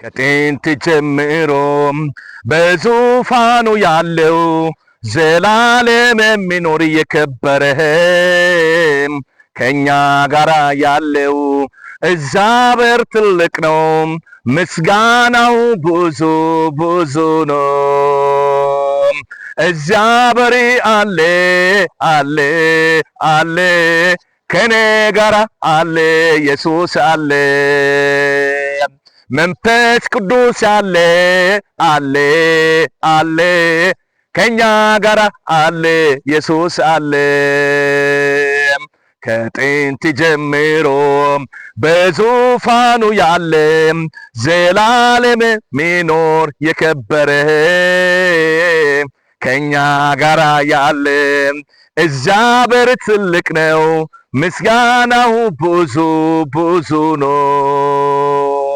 ከጥንት ጀምሮ በዙፋኑ ያለው ዘላለም የሚኖር የከበረህ ከኛ ጋራ ያለው እግዚአብሔር ትልቅ ነው፣ ምስጋናው ብዙ ብዙ ነው። እግዚአብሔር አለ አለ አለ ከኔ ጋራ አለ፣ ኢየሱስ አለ፣ መንፈስ ቅዱስ አለ አለ አለ ከኛ ጋራ አለ፣ ኢየሱስ አለ። ከጥንት ጀምሮ በዙፋኑ ያለ ዘላለም ሚኖር የከበረ ከኛ ጋራ ያለ እግዚአብሔር ትልቅ ነው፣ ምስጋናው ብዙ ብዙ ነው።